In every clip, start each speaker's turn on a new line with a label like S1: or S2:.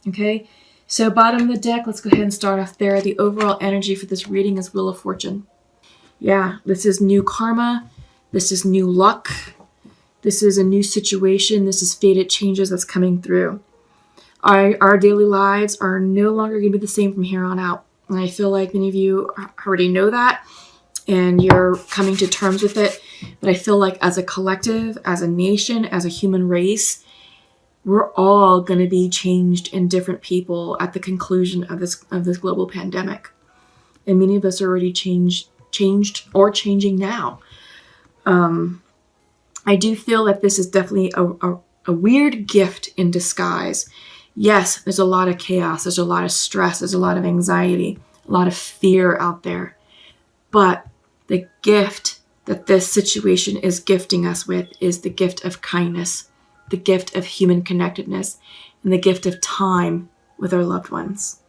S1: Okay, so bottom of the deck, let's go ahead and start off there. The overall energy for this reading is Wheel of Fortune. Yeah, this is new karma. This is new luck. This is a new situation. This is fated changes that's coming through. Our daily lives are no longer going to be the same from here on out. And I feel like many of you already know that and you're coming to terms with it. But I feel like as a collective, as a nation, as a human race, we're all going to be changed in different people at the conclusion of this global pandemic. And many of us are already changed or changing now. I do feel that this is definitely a weird gift in disguise. Yes, there's a lot of chaos, there's a lot of stress, there's a lot of anxiety, a lot of fear out there. But the gift that this situation is gifting us with is the gift of kindness, the gift of human connectedness, and the gift of time with our loved ones.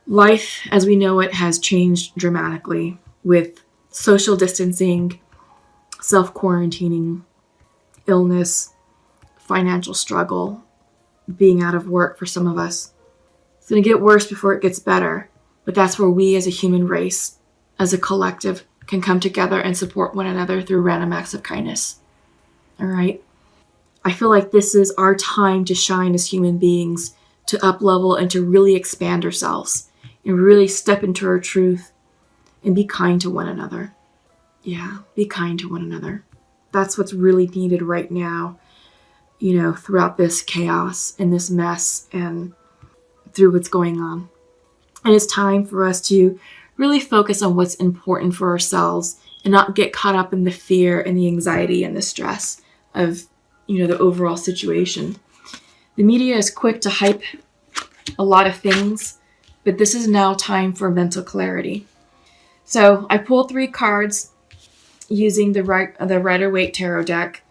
S1: Life, as we know it, has changed dramatically with social distancing, self-quarantining, illness, financial struggle, being out of work for some of us. It's going to get worse before it gets better, but that's where we as a human race, as a collective, can come together and support one another through random acts of kindness. All right? I feel like this is our time to shine as human beings, to up-level and to really expand ourselves and really step into our truth and be kind to one another. Yeah, be kind to one another. That's what's really needed right now, throughout this chaos and this mess and through what's going on. And it's time for us to really focus on what's important for ourselves and not get caught up in the fear and the anxiety and the stress of, the overall situation. The media is quick to hype a lot of things, but this is now time for mental clarity. So I pulled 3 cards using the Rider-Waite Tarot deck.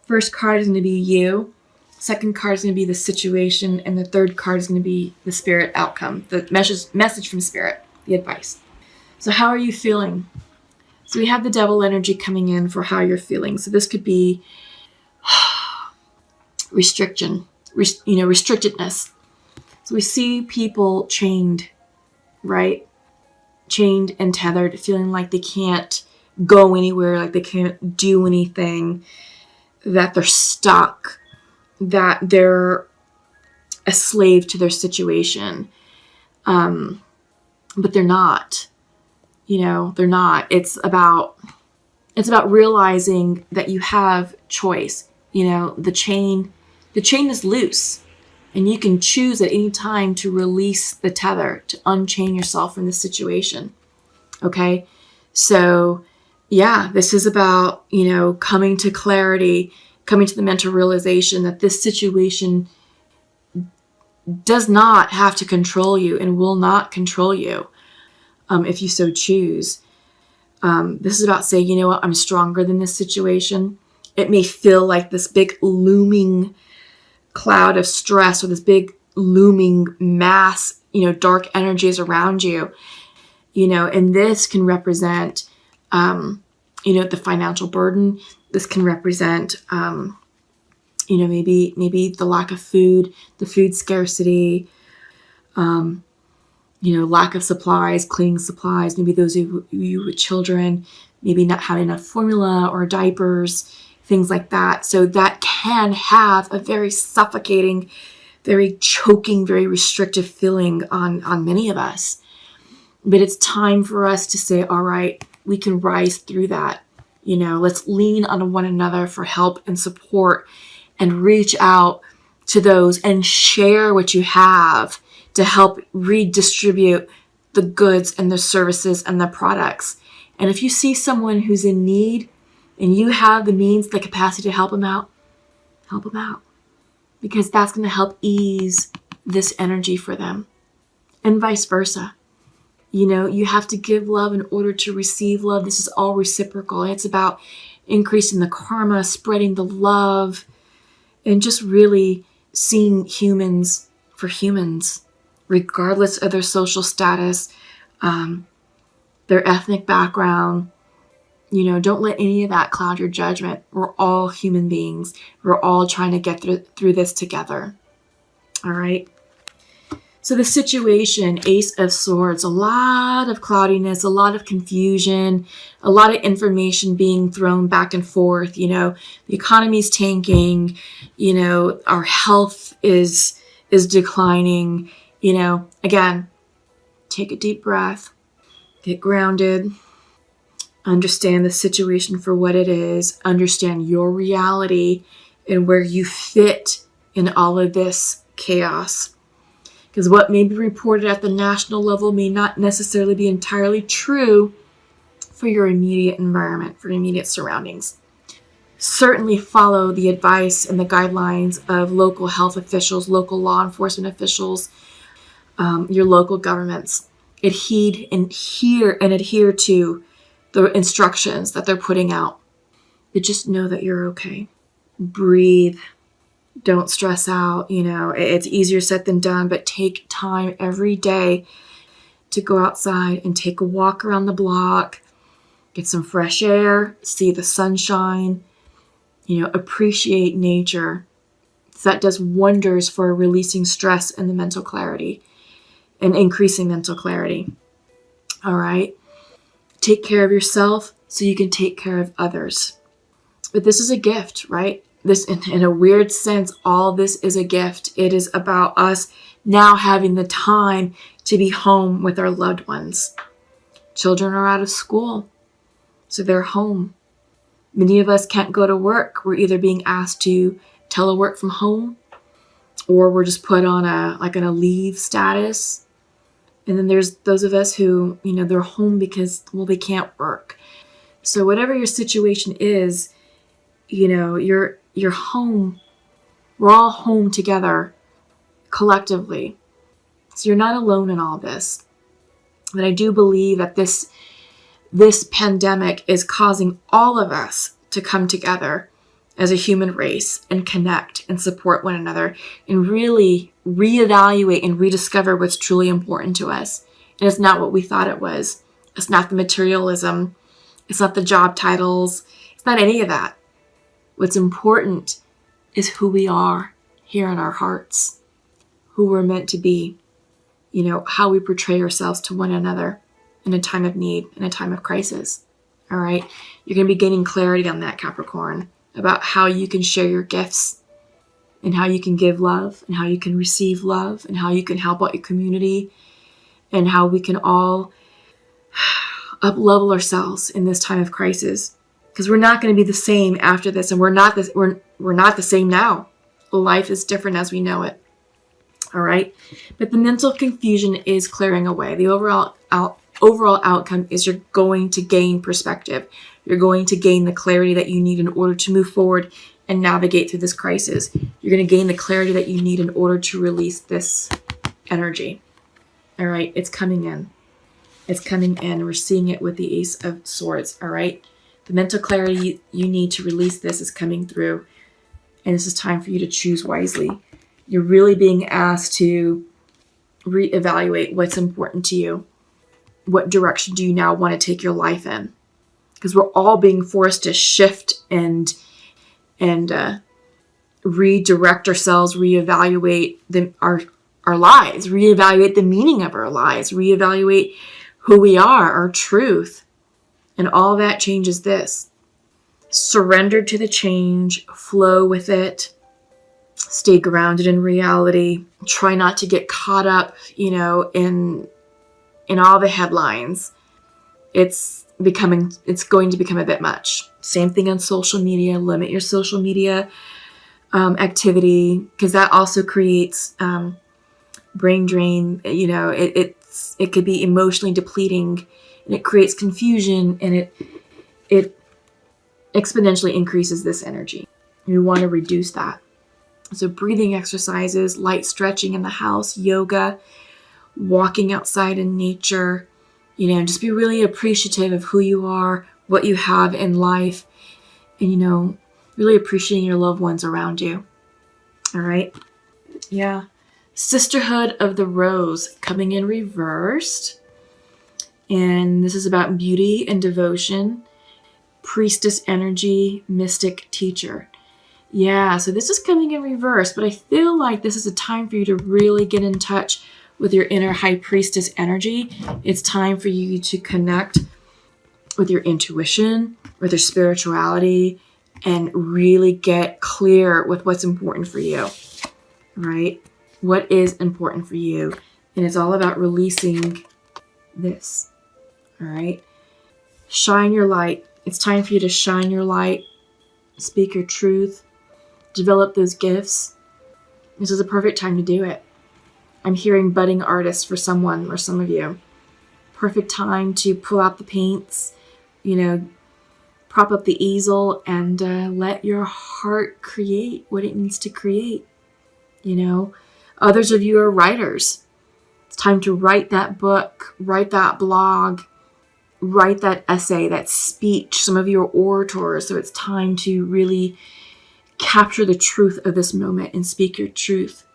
S1: First card is going to be you. Second card is going to be the situation. And the third card is going to be the spirit outcome, the message from spirit, the advice. So how are you feeling? So we have the devil energy coming in for how you're feeling. So this could be restrictedness. So we see people chained, right? Chained and tethered, feeling like they can't go anywhere, like they can't do anything, that they're stuck, that they're a slave to their situation. But they're not. They're not. It's about realizing that you have choice. The chain is loose, and you can choose at any time to release the tether, to unchain yourself from the situation. Okay? So, yeah, this is about, coming to clarity, coming to the mental realization that this situation does not have to control you and will not control you if you so choose. This is about saying, I'm stronger than this situation. It may feel like this big looming cloud of stress or this big looming mass, dark energies around you, and this can represent, the financial burden. This can represent, maybe the lack of food, the food scarcity, lack of supplies, cleaning supplies, maybe those of you with children, maybe not having enough formula or diapers, things like that. So that can have a very suffocating, very choking, very restrictive feeling on many of us. But it's time for us to say, all right, we can rise through that. Let's lean on one another for help and support and reach out to those and share what you have to help redistribute the goods and the services and the products. And if you see someone who's in need and you have the means, the capacity to help them out, because that's going to help ease this energy for them, and vice versa. You have to give love in order to receive love. This is all reciprocal. It's about increasing the karma, spreading the love, and just really seeing humans for humans, regardless of their social status, their ethnic background. Don't let any of that cloud your judgment. We're all human beings. We're all trying to get through this together. All right. So the situation, Ace of Swords, a lot of cloudiness, a lot of confusion, a lot of information being thrown back and forth. The economy's tanking, our health is declining. Again, take a deep breath, get grounded, understand the situation for what it is, understand your reality and where you fit in all of this chaos. Because what may be reported at the national level may not necessarily be entirely true for your immediate environment, for immediate surroundings. Certainly follow the advice and the guidelines of local health officials, local law enforcement officials, your local governments. Adhere to the instructions that they're putting out. But just know that you're okay. Breathe. Don't stress out. It's easier said than done, but take time every day to go outside and take a walk around the block, get some fresh air, see the sunshine, appreciate nature. So that does wonders for releasing stress and the mental clarity and increasing mental clarity. All right. Take care of yourself so you can take care of others. But this is a gift, right? This, in a weird sense, all this is a gift. It is about us now having the time to be home with our loved ones. Children are out of school, so they're home. Many of us can't go to work. We're either being asked to telework from home, or we're just put on a leave status. And then there's those of us who, they're home because, they can't work. So whatever your situation is, you're home. We're all home together collectively. So you're not alone in all this. But I do believe that this pandemic is causing all of us to come together as a human race and connect and support one another and really reevaluate and rediscover what's truly important to us. And it's not what we thought it was. It's not the materialism. It's not the job titles. It's not any of that. What's important is who we are here in our hearts, who we're meant to be, how we portray ourselves to one another in a time of need, in a time of crisis. All right. You're going to be gaining clarity on that, Capricorn, about how you can share your gifts and how you can give love and how you can receive love and how you can help out your community and how we can all up-level ourselves in this time of crisis. Because we're not going to be the same after this, and we're not the same now. Life is different as we know it. All right, but the mental confusion is clearing away. The overall outcome is you're going to gain perspective. You're going to gain the clarity that you need in order to move forward and navigate through this crisis. You're going to gain the clarity that you need in order to release this energy. All right, it's coming in. It's coming in. We're seeing it with the Ace of Swords. All right. The mental clarity you need to release this is coming through. And this is time for you to choose wisely. You're really being asked to reevaluate what's important to you. What direction do you now want to take your life in? Because we're all being forced to shift and redirect ourselves, reevaluate our lives, reevaluate the meaning of our lives, reevaluate who we are, our truth. And all that changes this. Surrender to the change, flow with it, stay grounded in reality. Try not to get caught up, in all the headlines. It's going to become a bit much. Same thing on social media. Limit your social media activity, because that also creates brain drain. It could be emotionally depleting. And it creates confusion, and it exponentially increases this energy. We want to reduce that. So breathing exercises, light stretching in the house, yoga, walking outside in nature, just be really appreciative of who you are, what you have in life, and, really appreciating your loved ones around you. All right. Yeah. Sisterhood of the Rose coming in reversed. And this is about beauty and devotion, priestess energy, mystic teacher. Yeah, so this is coming in reverse, but I feel like this is a time for you to really get in touch with your inner high priestess energy. It's time for you to connect with your intuition, with your spirituality, and really get clear with what's important for you, right? What is important for you? And it's all about releasing this, all right? Shine your light. It's time for you to shine your light, speak your truth, develop those gifts. This is a perfect time to do it. I'm hearing budding artists for someone or some of you. Perfect time to pull out the paints, prop up the easel and let your heart create what it needs to create. Others of you are writers. It's time to write that book, write that blog, write that essay, that speech. Some of you are orators, so it's time to really capture the truth of this moment and speak your truth.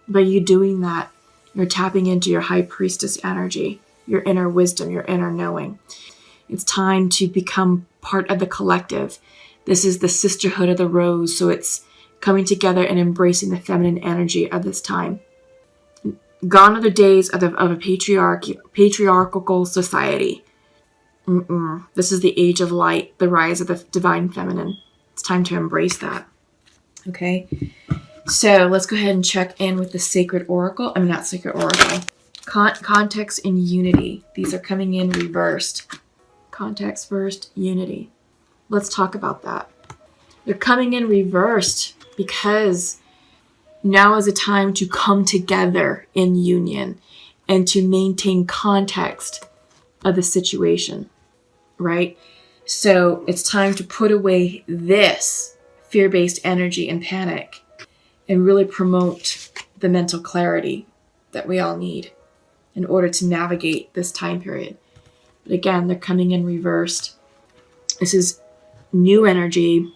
S1: By you doing that, you're tapping into your high priestess energy, your inner wisdom, your inner knowing. It's time to become part of the collective. This is the sisterhood of the rose, so it's coming together and embracing the feminine energy of this time. Gone are the days of a patriarchal society. This is the age of light, the rise of the divine feminine. It's time to embrace that. Okay? So let's go ahead and check in with the sacred oracle. Not sacred oracle. Context and unity. These are coming in reversed. Context first, unity. Let's talk about that. They're coming in reversed because now is a time to come together in union and to maintain context of the situation, right? So it's time to put away this fear-based energy and panic and really promote the mental clarity that we all need in order to navigate this time period. But again, they're coming in reversed. This is new energy.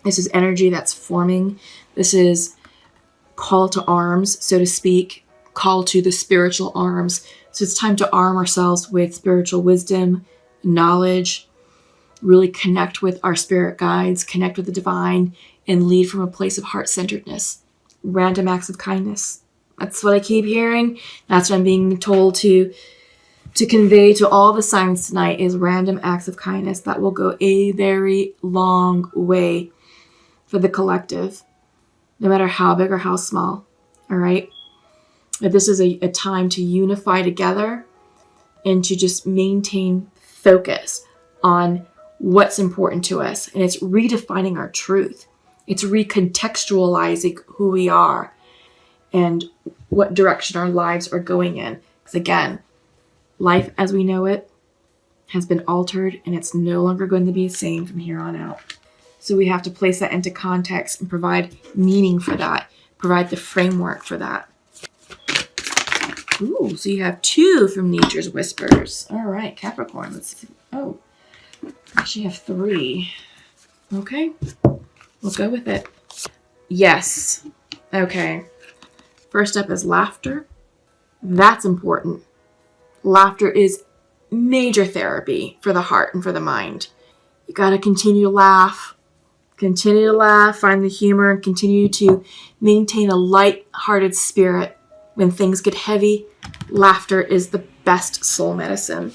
S1: This is energy that's forming. This is call to arms, so to speak, call to the spiritual arms. So it's time to arm ourselves with spiritual wisdom, knowledge, really connect with our spirit guides, connect with the divine, and lead from a place of heart-centeredness. Random acts of kindness. That's what I keep hearing. That's what I'm being told to convey to all the signs tonight is random acts of kindness that will go a very long way for the collective, no matter how big or how small. All right. But this is a time to unify together and to just maintain focus on what's important to us. And it's redefining our truth. It's recontextualizing who we are and what direction our lives are going in. Because again, life as we know it has been altered and it's no longer going to be the same from here on out. So we have to place that into context and provide meaning for that, provide the framework for that. Ooh, so you have 2 from Nature's Whispers. All right, Capricorn. Let's see. Oh, actually have 3. Okay, we'll go with it. Yes. Okay. First up is laughter. That's important. Laughter is major therapy for the heart and for the mind. You got to continue to laugh. Continue to laugh, find the humor, and continue to maintain a light-hearted spirit. When things get heavy, laughter is the best soul medicine.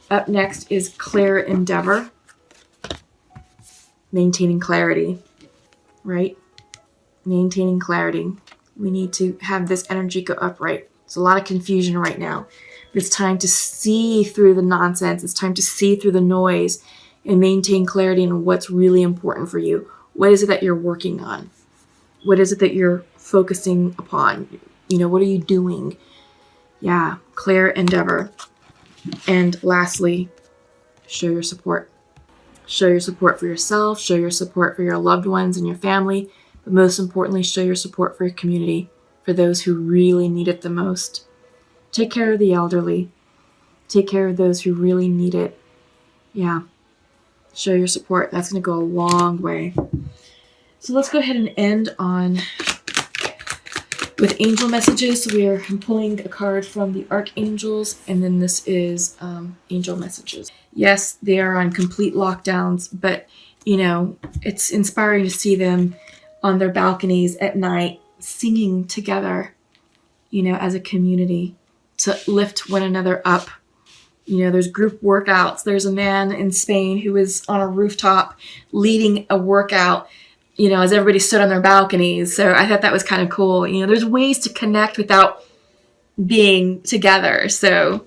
S1: Up next is clear endeavor. Maintaining clarity, right? Maintaining clarity. We need to have this energy go upright. There's a lot of confusion right now. It's time to see through the nonsense. It's time to see through the noise and maintain clarity in what's really important for you. What is it that you're working on? What is it that you're focusing upon? What are you doing? Yeah, clear endeavor. And lastly, show your support. Show your support for yourself, show your support for your loved ones and your family, but most importantly, show your support for your community, for those who really need it the most. Take care of the elderly. Take care of those who really need it. Yeah. Show your support. That's going to go a long way. So let's go ahead and end on with angel messages. So I'm pulling a card from the archangels, and then this is angel messages. Yes, they are on complete lockdowns, but it's inspiring to see them on their balconies at night singing together as a community to lift one another up. There's group workouts. There's a man in Spain who was on a rooftop leading a workout, as everybody stood on their balconies. So I thought that was kind of cool. There's ways to connect without being together. So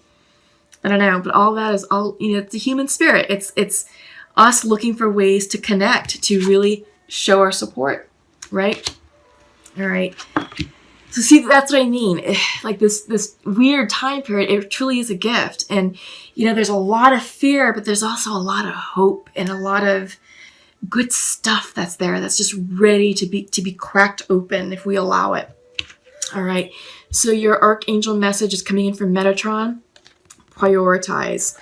S1: I don't know, but all that is it's the human spirit. It's us looking for ways to connect, to really show our support, right? All right. So see, that's what I mean. Like this weird time period, it truly is a gift. And, there's a lot of fear, but there's also a lot of hope and a lot of good stuff that's there that's just ready to be cracked open if we allow it. All right. So your archangel message is coming in from Metatron. Prioritize.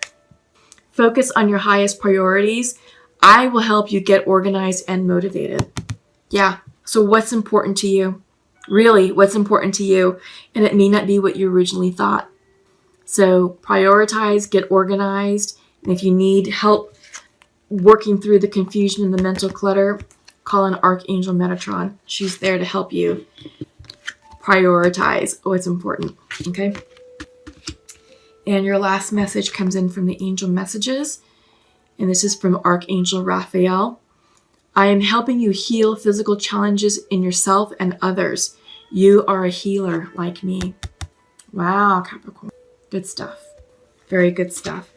S1: Focus on your highest priorities. I will help you get organized and motivated. Yeah. So what's important to you? Really, what's important to you? And it may not be what you originally thought. So prioritize, get organized. And if you need help working through the confusion and the mental clutter, call on Archangel Metatron. She's there to help you prioritize what's important. Okay? And your last message comes in from the angel messages. And this is from Archangel Raphael. I am helping you heal physical challenges in yourself and others. You are a healer like me. Wow, Capricorn. Good stuff. Very good stuff.